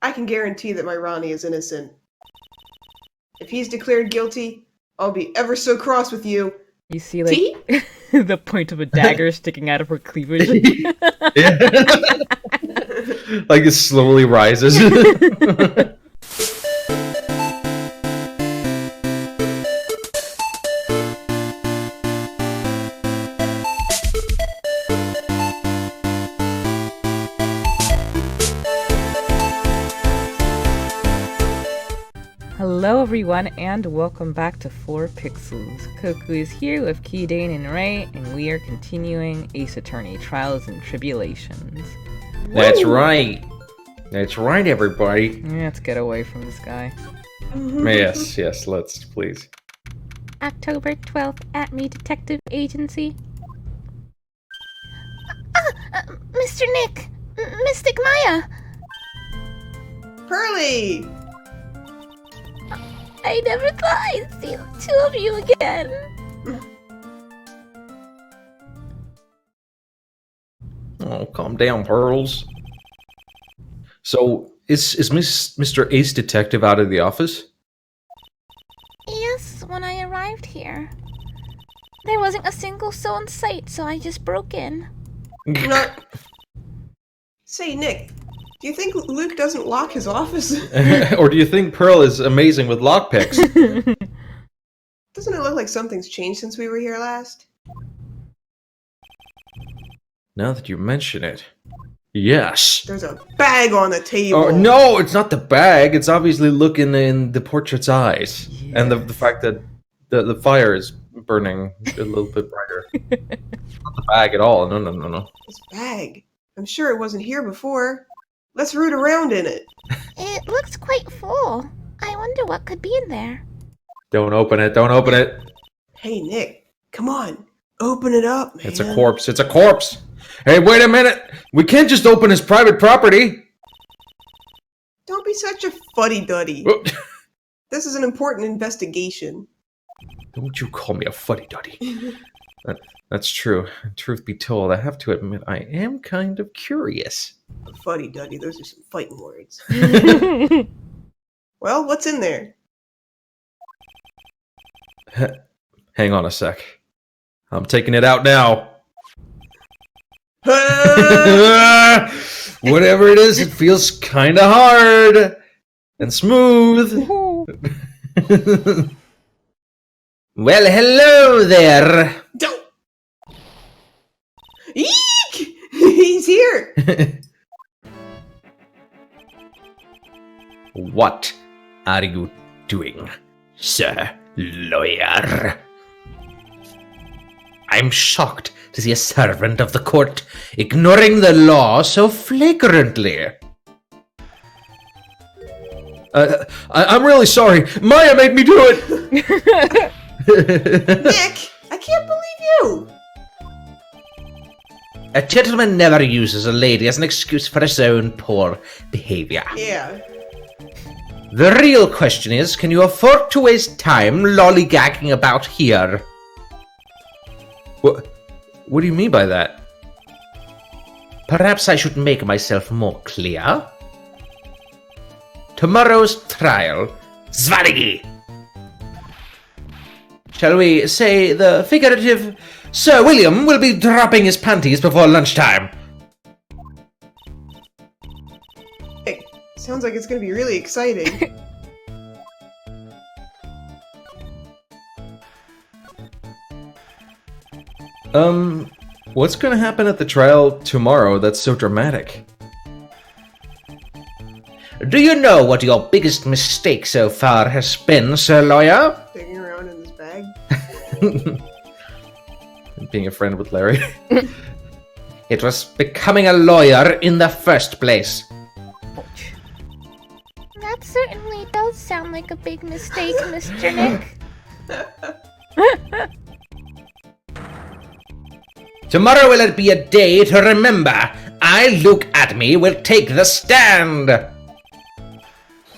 I can guarantee that my Ronnie is innocent. If he's declared guilty, I'll be ever so cross with you. You see, like, Tea? the point of a dagger sticking out of her cleavage. Yeah. Like it slowly rises. Hello everyone and welcome back to 4 Pixels. Koku is here with Kidane and Ray, and we are continuing Ace Attorney Trials and Tribulations. That's right. That's right, everybody. Let's get away from this guy. Yes, let's, please. October 12th, Atme Detective Agency. Mr. Nick! Mystic Maya! Pearly! I never thought I'd see the two of you again. Oh, calm down, Pearls. So, is Mr. Ace Detective out of the office? Yes, when I arrived here. There wasn't a single soul in sight, so I just broke in. Not... Say, Nick, do you think Luke doesn't lock his office? Or do you think Pearl is amazing with lockpicks? Doesn't it look like something's changed since we were here last? Now that you mention it. Yes. There's a bag on the table. Oh, no, it's not the bag. It's obviously looking in the portrait's eyes. Yes. And the fact that the fire is burning a little bit brighter. It's not the bag at all. No. This bag. I'm sure it wasn't here before. Let's root around in it. It looks quite full. I wonder what could be in there. Don't open it. Don't open it. Hey, Nick, come on. Open it up, man. It's a corpse. It's a corpse. Hey, wait a minute. We can't just open his private property. Don't be such a fuddy-duddy. This is an important investigation. Don't you call me a fuddy-duddy. That's true. Truth be told, I have to admit, I am kind of curious. Fuddy-duddy, those are some fighting words. Well, what's in there? Hang on a sec. I'm taking it out now. Whatever it is, it feels kind of hard and smooth. Well, hello there. Don't! Eek! He's here! What are you doing, sir lawyer? I'm shocked to see a servant of the court ignoring the law so flagrantly. I'm really sorry. Maya made me do it. Nick, I can't believe you! A gentleman never uses a lady as an excuse for his own poor behavior. Yeah. The real question is, can you afford to waste time lollygagging about here? What do you mean by that? Perhaps I should make myself more clear. Tomorrow's trial, Zvanigi! Shall we say the figurative Sir William will be dropping his panties before lunchtime? Hey, sounds like it's gonna be really exciting. What's gonna happen at the trial tomorrow that's so dramatic? Do you know what your biggest mistake so far has been, Sir Lawyer? Digging around in this bag. Being a friend with Larry. It was becoming a lawyer in the first place. That certainly does sound like a big mistake, Mr. Nick. Tomorrow will it be a day to remember. I, Luke Atme, will take the stand.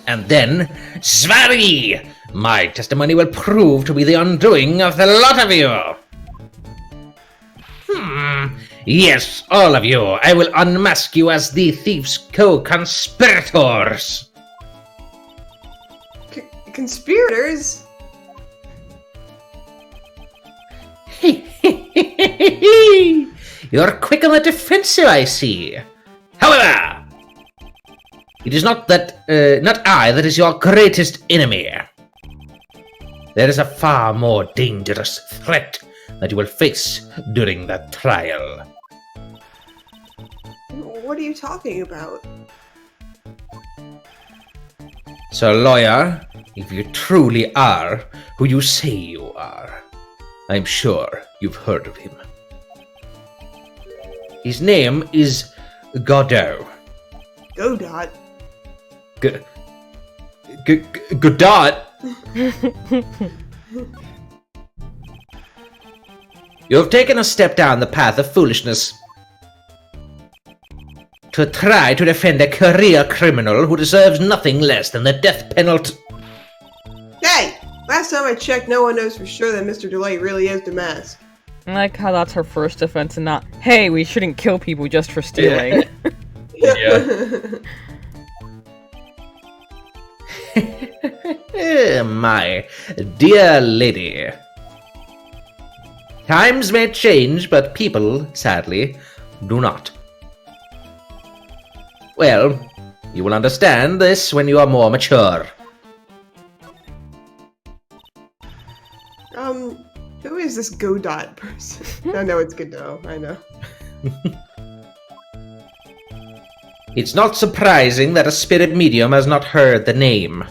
And then, Svari! My testimony will prove to be the undoing of the lot of you. Yes, all of you. I will unmask you as the thief's co-conspirators. Conspirators? You're quick on the defensive, I see. However, it is not I that is your greatest enemy. There is a far more dangerous threat that you will face during that trial. What are you talking about? So, lawyer, if you truly are who you say you are, I'm sure you've heard of him. His name is Godot. Godot? Godot? You have taken a step down the path of foolishness to try to defend a career criminal who deserves nothing less than the death penalty. Hey! Last time I checked, no one knows for sure that Mr. Delay really is Damask. I like how that's her first offense and not, hey, we shouldn't kill people just for stealing. My dear lady. Times may change, but people, sadly, do not. Well, you will understand this when you are more mature. Who is this Godot person? I know it's Godot, I know. It's not surprising that a spirit medium has not heard the name.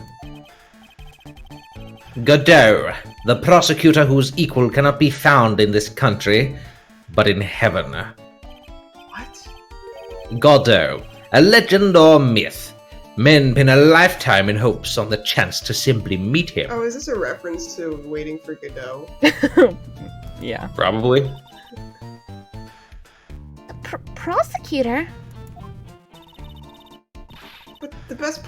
Godot, the prosecutor whose equal cannot be found in this country, but in heaven. What? Godot, a legend or myth. Men pin a lifetime in hopes on the chance to simply meet him. Oh, is this a reference to Waiting for Godot? Yeah. Probably. Prosecutor? But the best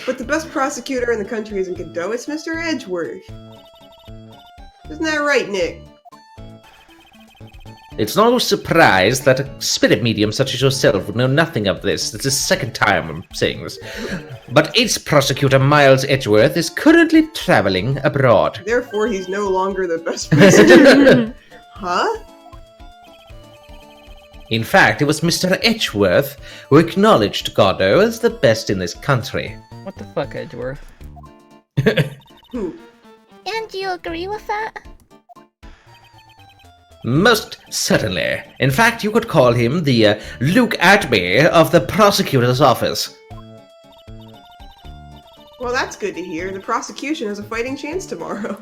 But the best prosecutor in the country isn't Godot, it's Mr. Edgeworth. Isn't that right, Nick? It's no surprise that a spirit medium such as yourself would know nothing of this. It's the second time I'm saying this. But ex-prosecutor Miles Edgeworth is currently traveling abroad. Therefore, he's no longer the best prosecutor. Huh? In fact, it was Mr. Edgeworth who acknowledged Godot as the best in this country. What the fuck, Edgeworth? Who? And do you agree with that? Most certainly. In fact, you could call him the Luke Atby of the prosecutor's office. Well, that's good to hear. The prosecution has a fighting chance tomorrow.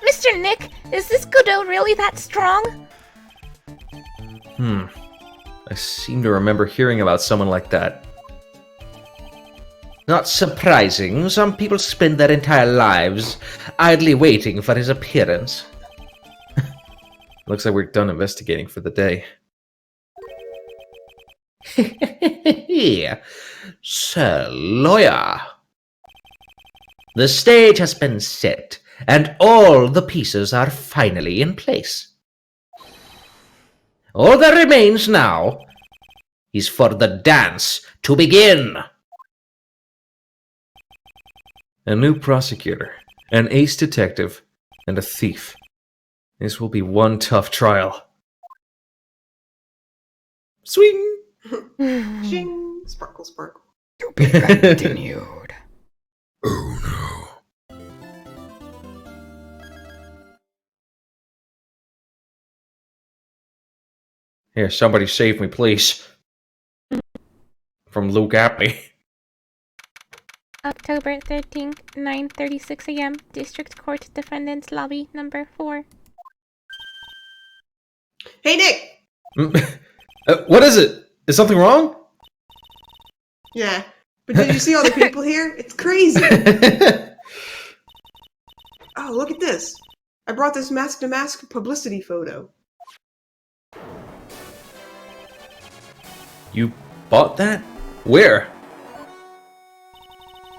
Mr. Nick, is this Godot really that strong? I seem to remember hearing about someone like that. Not surprising, some people spend their entire lives idly waiting for his appearance. Looks like we're done investigating for the day. Sir Lawyer. The stage has been set, and all the pieces are finally in place. All that remains now is for the dance to begin. A new prosecutor, an ace detective, and a thief. This will be one tough trial. Swing! Ching! Sparkle, sparkle. To be continued. Oh no. Here, somebody save me, please. From Luke Apley. October 13th, 9:36 a.m. District Court Defendant's Lobby, number 4. Hey, Nick! What is it? Is something wrong? Yeah. But did you see all the people here? It's crazy! Oh, look at this. I brought this mask-to-mask publicity photo. You bought that? Where?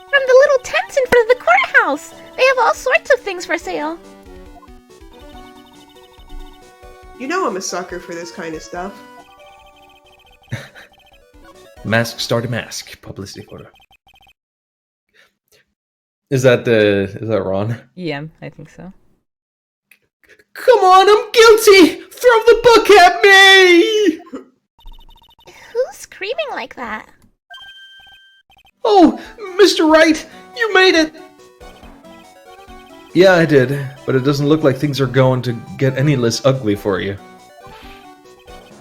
From the little tents in front of the courthouse! They have all sorts of things for sale. You know I'm a sucker for this kind of stuff. Mask start a mask. Publicity photo. Is that Ron? Yeah, I think so. Come on, I'm guilty! Throw the book at me! Who's screaming like that? Oh, Mr. Wright, you made it! Yeah, I did, but it doesn't look like things are going to get any less ugly for you.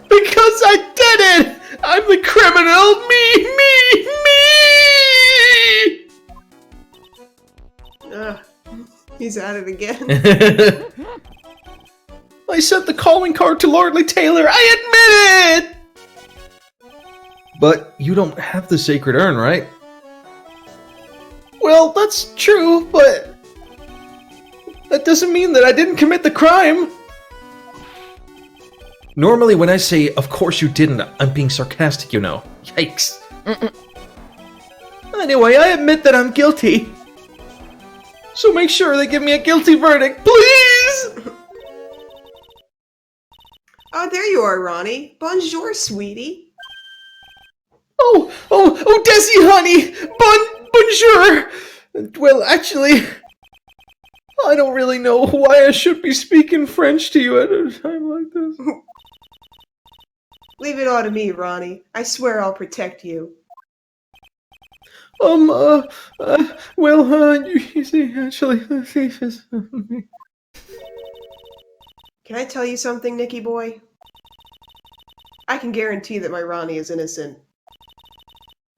Because I did it! I'm the criminal! Me! He's at it again. I sent the calling card to Lordly Taylor, I admit it! But you don't have the sacred urn, right? Well, that's true, but that doesn't mean that I didn't commit the crime. Normally when I say, of course you didn't, I'm being sarcastic, you know. Yikes. Anyway, I admit that I'm guilty. So make sure they give me a guilty verdict, please! Oh, there you are, Ronnie. Bonjour, sweetie. Oh, Desi, honey! Bonjour! Well, actually, I don't really know why I should be speaking French to you at a time like this. Leave it all to me, Ronnie. I swear I'll protect you. You see, actually, the thief is... Can I tell you something, Nicky boy? I can guarantee that my Ronnie is innocent.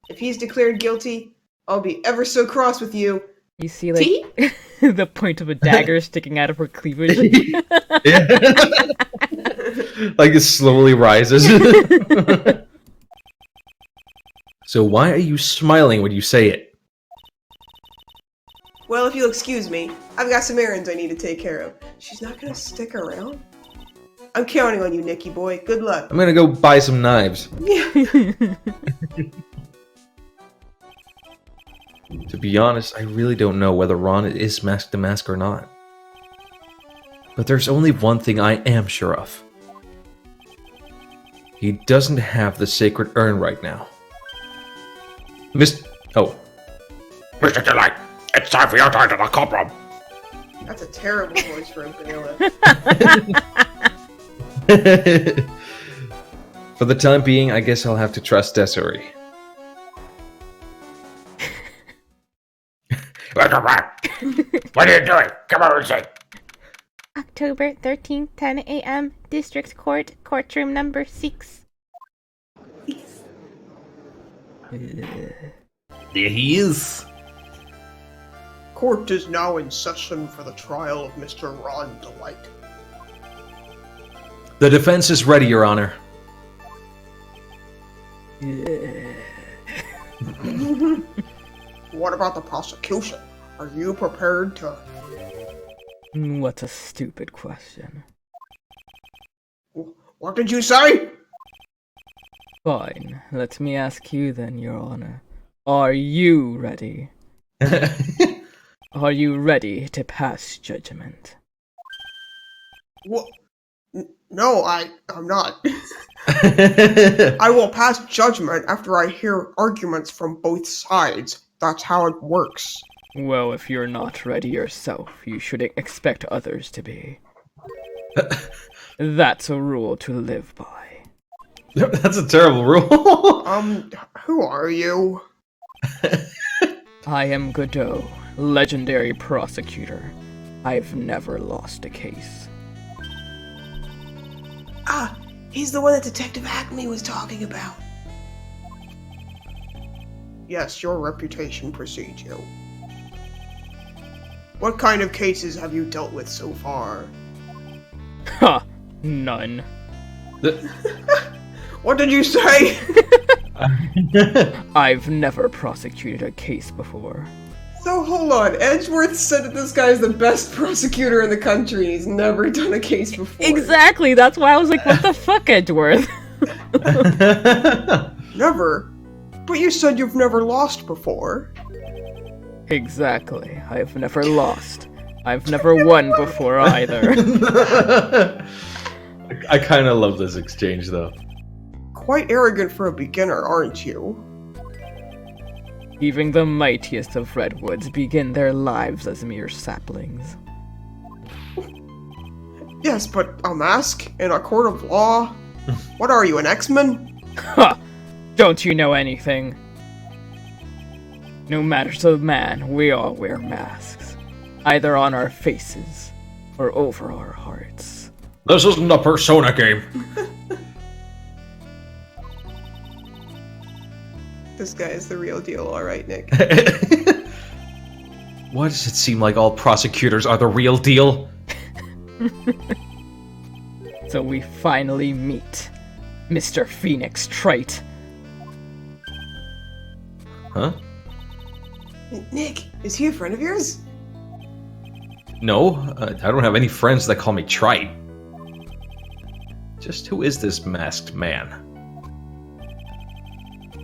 If he's declared guilty, I'll be ever so cross with you. You see, like, the point of a dagger sticking out of her cleavage. Yeah. Like it slowly rises. So why are you smiling when you say it? Well, if you'll excuse me, I've got some errands I need to take care of. She's not gonna stick around? I'm counting on you, Nicky boy. Good luck. I'm gonna go buy some knives. Yeah. To be honest, I really don't know whether Ron is Mask the Mask or not. But there's only one thing I am sure of. He doesn't have the sacred urn right now. Mr. Delight, it's time for your turn to the courtroom. That's a terrible voice for a vanilla. For the time being, I guess I'll have to trust Desiree. What are you doing? Come over and say. October 13th, 10 a.m., District Court, courtroom number 6. There he is. Court is now in session for the trial of Mr. Ron Delight. The defense is ready, Your Honor. What about the prosecution? Are you prepared to... What a stupid question. What did you say? Fine, let me ask you then, Your Honor. Are you ready? Are you ready to pass judgment? What? No, I'm not. I will pass judgment after I hear arguments from both sides. That's how it works. Well, if you're not ready yourself, you should expect others to be. That's a rule to live by. That's a terrible rule. Who are you? I am Godot, legendary prosecutor. I've never lost a case. Ah, he's the one that Detective Acme was talking about. Yes, your reputation precedes you. What kind of cases have you dealt with so far? Ha! None. What did you say? I've never prosecuted a case before. So hold on, Edgeworth said that this guy's the best prosecutor in the country. He's never done a case before. Exactly, that's why I was like, what the fuck, Edgeworth? Never? But you said you've never lost before. Exactly, I've never lost. I've never won before either. I kind of love this exchange, though. Quite arrogant for a beginner, aren't you? Even the mightiest of redwoods begin their lives as mere saplings. Yes, but a mask in a court of law? What are you, an X-Men? Ha! Don't you know anything? No matter the man, we all wear masks. Either on our faces, or over our hearts. This isn't a Persona game. This guy is the real deal, alright, Nick. Why does it seem like all prosecutors are the real deal? So we finally meet. Mr. Phoenix Trite. Huh? Nick, is he a friend of yours? No, I don't have any friends that call me Trite. Just who is this masked man?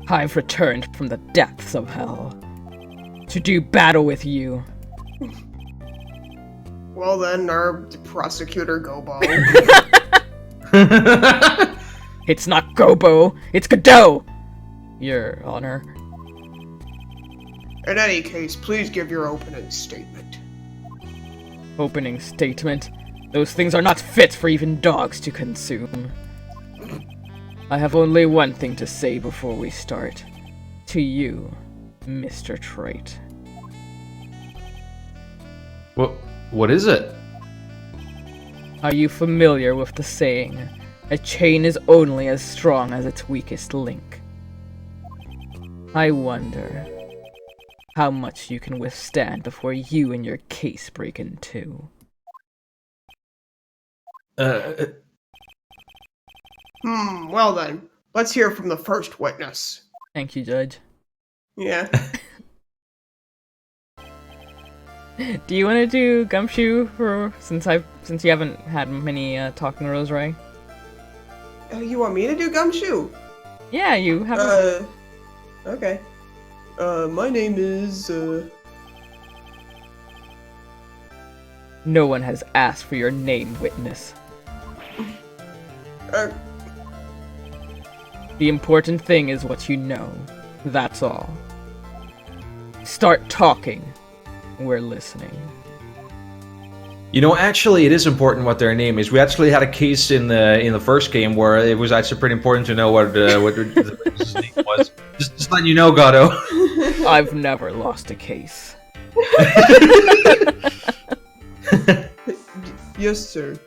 I've returned from the depths of hell to do battle with you. Well then, our prosecutor Gobo. It's not Gobo, it's Godot! Your Honor. In any case, please give your opening statement. Opening statement. Those things are not fit for even dogs to consume. I have only one thing to say before we start. To you, Mr. Trite. What is it? Are you familiar with the saying, a chain is only as strong as its weakest link? I wonder how much you can withstand before you and your case break in two. Well then, let's hear from the first witness. Thank you, Judge. Yeah. Do you want to do Gumshoe for since you haven't had many talking rows, right? You want me to do Gumshoe? Yeah, you haven't. Okay. My name is, No one has asked for your name, witness. The important thing is what you know. That's all. Start talking. We're listening. You know, actually, it is important what their name is. We actually had a case in the first game where it was actually pretty important to know what the witness's name was. Just letting you know, Gato. I've never lost a case. Yes, sir.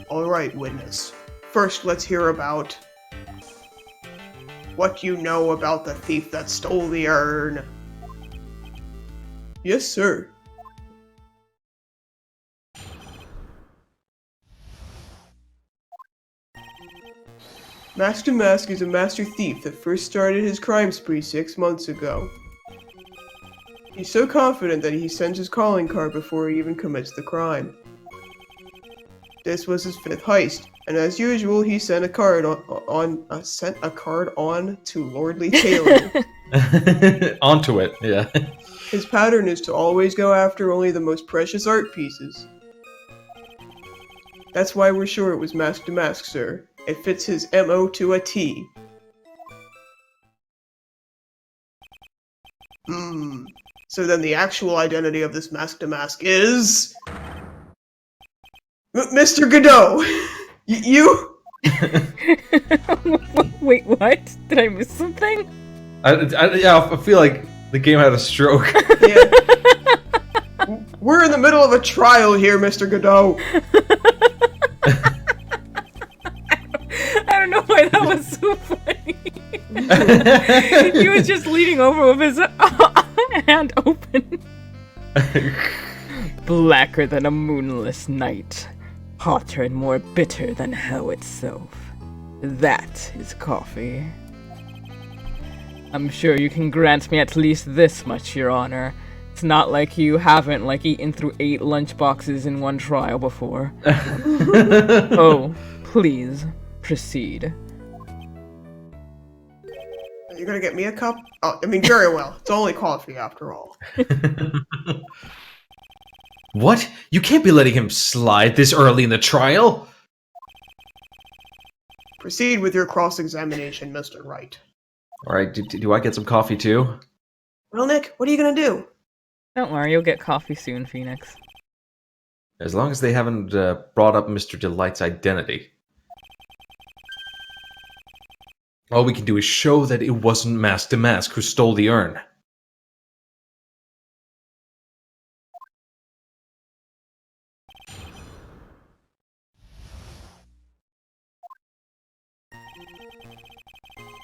Alright, witness. First, let's hear about what you know about the thief that stole the urn. Yes, sir. Master Mask is a master thief that first started his crime spree 6 months ago. He's so confident that he sends his calling card before he even commits the crime. This was his 5th heist, and as usual, he sent a card on to Lordly Taylor. Onto it, yeah. His pattern is to always go after only the most precious art pieces. That's why we're sure it was Mask to Mask, sir. It fits his MO to a T. So then the actual identity of this Mask to Mask is... Mr. Godot! You? Wait, what? Did I miss something? I feel like the game had a stroke. Yeah. We're in the middle of a trial here, Mr. Godot. I don't know why that was so funny. He was just leaning over with his hand open. Blacker than a moonless night. Hotter and more bitter than hell itself. That is coffee. I'm sure you can grant me at least this much, Your Honor. It's not like you haven't, eaten through 8 lunchboxes in one trial before. Oh, please, proceed. You're gonna get me a cup? Oh, I mean, very well. It's only coffee, after all. What? You can't be letting him slide this early in the trial? Proceed with your cross-examination, Mr. Wright. Alright, do I get some coffee too? Well, Nick, what are you gonna do? Don't worry, you'll get coffee soon, Phoenix. As long as they haven't brought up Mr. Delight's identity. All we can do is show that it wasn't Mask to Mask who stole the urn.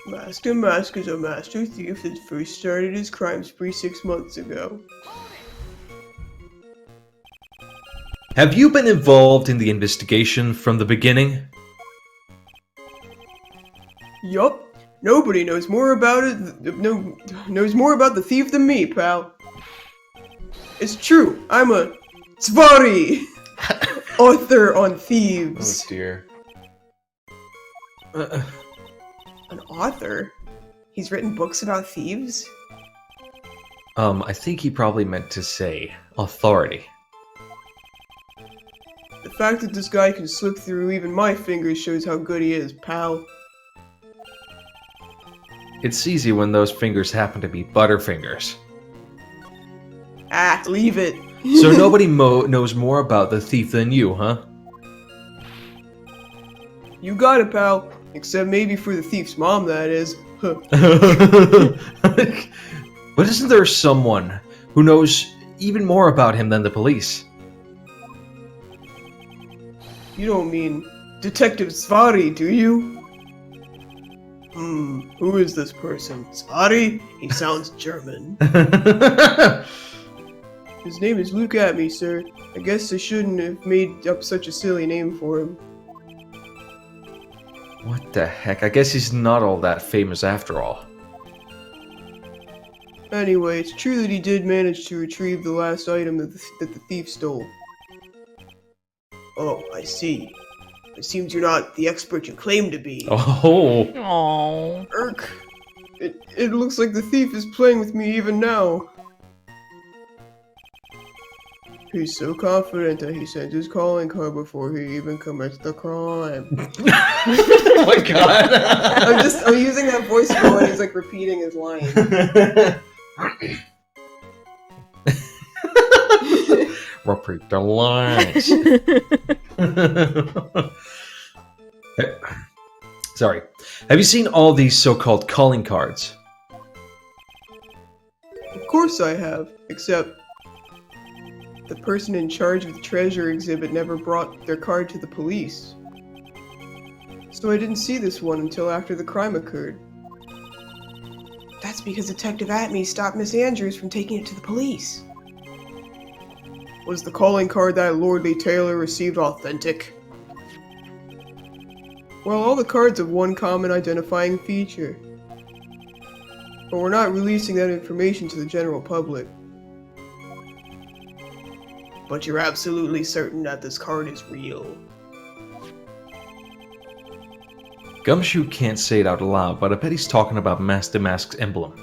Master Mask is a master thief that first started his crime spree 6 months ago. Have you been involved in the investigation from the beginning? Yup. Nobody knows more about it. Knows more about the thief than me, pal. It's true. I'm a Zvari, author on thieves. Oh dear. An author? He's written books about thieves? I think he probably meant to say authority. The fact that this guy can slip through even my fingers shows how good he is, pal. It's easy when those fingers happen to be Butterfingers. Ah, leave it. So nobody knows more about the thief than you, huh? You got it, pal. Except maybe for the thief's mom, that is. Huh. But isn't there someone who knows even more about him than the police? You don't mean Detective Zvari, do you? Who is this person? Zvari? He sounds German. His name is Look at Me, sir. I guess I shouldn't have made up such a silly name for him. What the heck? I guess he's not all that famous after all. Anyway, it's true that he did manage to retrieve the last item that the thief stole. Oh, I see. It seems you're not the expert you claim to be. Oh. Aww. Irk. It looks like the thief is playing with me even now. He's so confident that he sent his calling card before he even commits the crime. Oh my god. I'm using that voice when he's like repeating his line. Repeat the lines. Sorry. Have you seen all these so-called calling cards? Of course I have, except the person in charge of the treasure exhibit never brought their card to the police. So I didn't see this one until after the crime occurred. That's because Detective Atme stopped Miss Andrews from taking it to the police. Was the calling card that lordly tailor received authentic? Well, all the cards have one common identifying feature. But we're not releasing that information to the general public. But you're absolutely certain that this card is real. Gumshoe can't say it out loud, but I bet he's talking about Mask to Mask's emblem.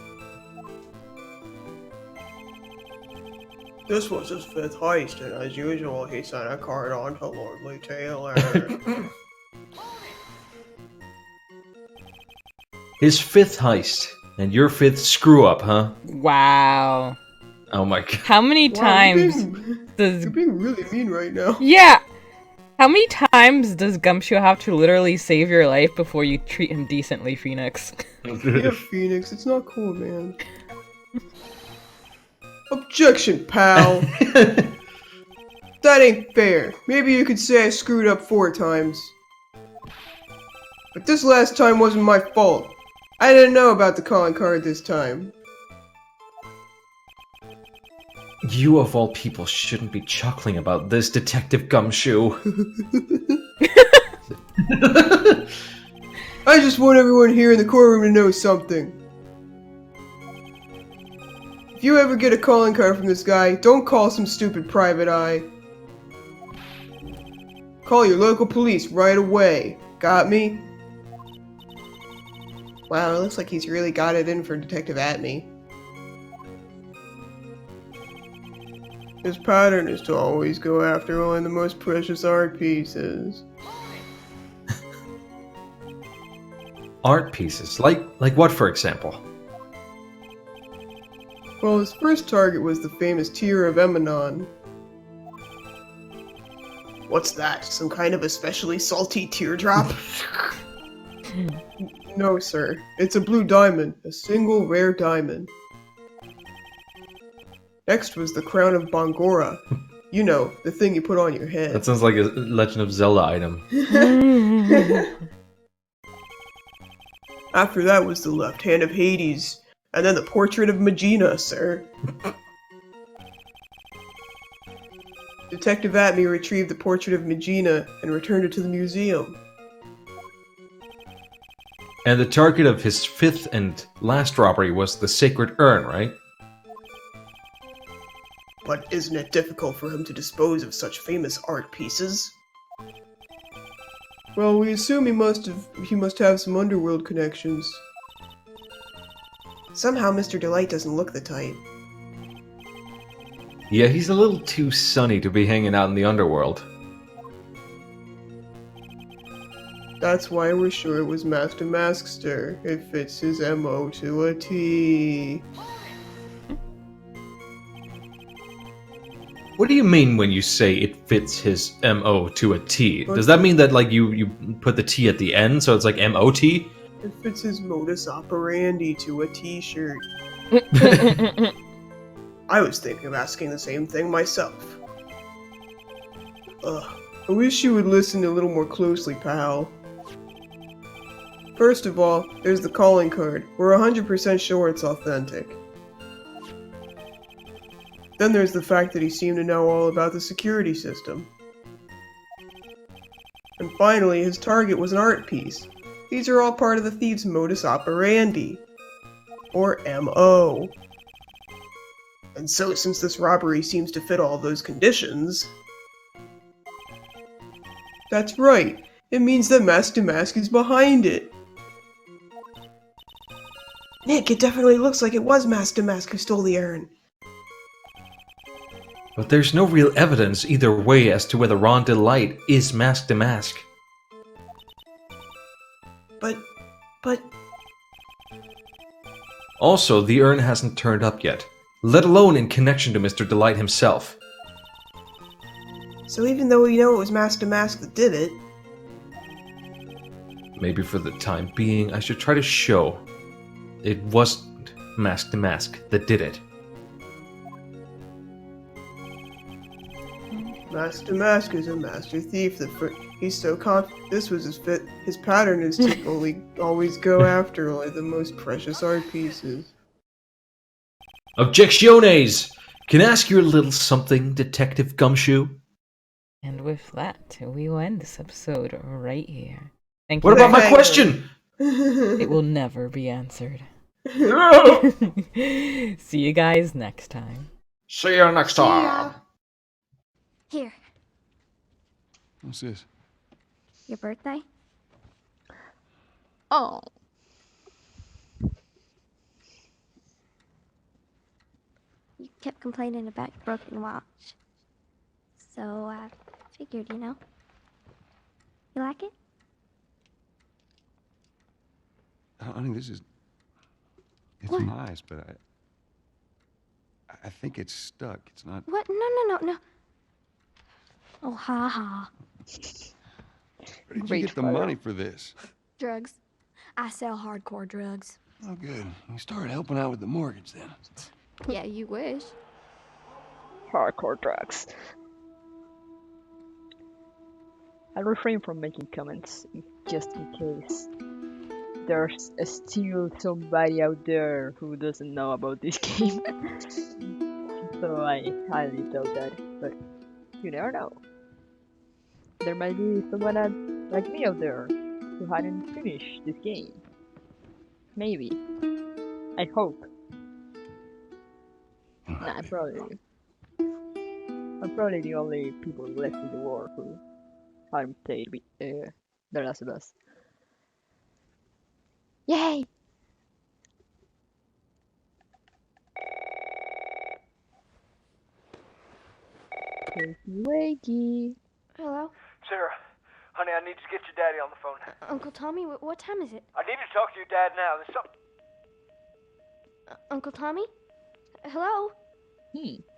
This was his fifth heist, and as usual, he sent a card on to Lordly Taylor. His fifth heist, and your fifth screw-up, huh? Wow. Oh my god. How many times does... You're being really mean right now. Yeah! How many times does Gumshoe have to literally save your life before you treat him decently, Phoenix? Yeah, Phoenix, it's not cool, man. Objection, pal! That ain't fair. Maybe you could say I screwed up 4 times. But this last time wasn't my fault. I didn't know about the calling card this time. You of all people shouldn't be chuckling about this, Detective Gumshoe. I just want everyone here in the courtroom to know something. If you ever get a calling card from this guy, don't call some stupid private eye. Call your local police right away. Got me? Wow, it looks like he's really got it in for Detective Atme. His pattern is to always go after only the most precious art pieces. Art pieces, like what, for example? Well, his first target was the famous Tear of Emanon. What's that? Some kind of especially salty teardrop? No, sir. It's a blue diamond, a single rare diamond. Next was the Crown of Bangora. You know, the thing you put on your head. That sounds like a Legend of Zelda item. After that was the left hand of Hades, and then the portrait of Megina, sir. Detective Atme retrieved the portrait of Megina and returned it to the museum. And the target of his fifth and last robbery was the Sacred Urn, right? But isn't it difficult for him to dispose of such famous art pieces? Well, we assume he must have some underworld connections. Somehow Mr. Delight doesn't look the type. Yeah, he's a little too sunny to be hanging out in the underworld. That's why we're sure it was Master Maskster. It fits his MO to a T. What do you mean when you say it fits his MO to a T? Does that mean that like you put the T at the end, so it's like MOT? It fits his modus operandi to a T-shirt. I was thinking of asking the same thing myself. Ugh, I wish you would listen a little more closely, pal. First of all, there's the calling card. We're 100% sure it's authentic. Then there's the fact that he seemed to know all about the security system. And finally, his target was an art piece. These are all part of the thief's modus operandi. Or MO. And so, since this robbery seems to fit all those conditions... That's right, it means that Master Mask is behind it. Nick, it definitely looks like it was Master Mask who stole the urn. But there's no real evidence either way as to whether Ron Delight is Mask the Mask. But... Also, the urn hasn't turned up yet, let alone in connection to Mr. Delight himself. So even though we know it was Master Mask that did it... Maybe for the time being, I should try to show it wasn't Mask the Mask that did it. Master Mask is a master thief. He's so confident. This was his fit. His pattern is to always go after only the most precious art pieces. Objectiones! Can I ask you a little something, Detective Gumshoe? And with that, we will end this episode right here. Thank What you. about my question? It will never be answered. No! See you guys next time. See you next time. Here, What's this? your birthday? Oh, You kept complaining about your broken watch. So I figured, you know. You like it? Honey, this is... It's What? nice, but I think it's stuck. It's not... What? No. Oh, ha ha. Where did you Great get the photo. money for this? Drugs. I sell hardcore drugs. Oh, good. You started helping out with the mortgage then. Yeah, you wish. hardcore drugs. I'll refrain from making comments just in case there's still somebody out there who doesn't know about this game. So I highly doubt that, but you never know. There might be someone like me out there who hadn't finished this game. Maybe. I hope. Nah, I'm probably the only people left in the world who haven't played with The Last of Us. Yay! Wakey, wakey. Hello? Sarah, honey, I need to get your daddy on the phone. Uncle Tommy, what time is it? I need to talk to your dad now. There's something. Uncle Tommy? Hello?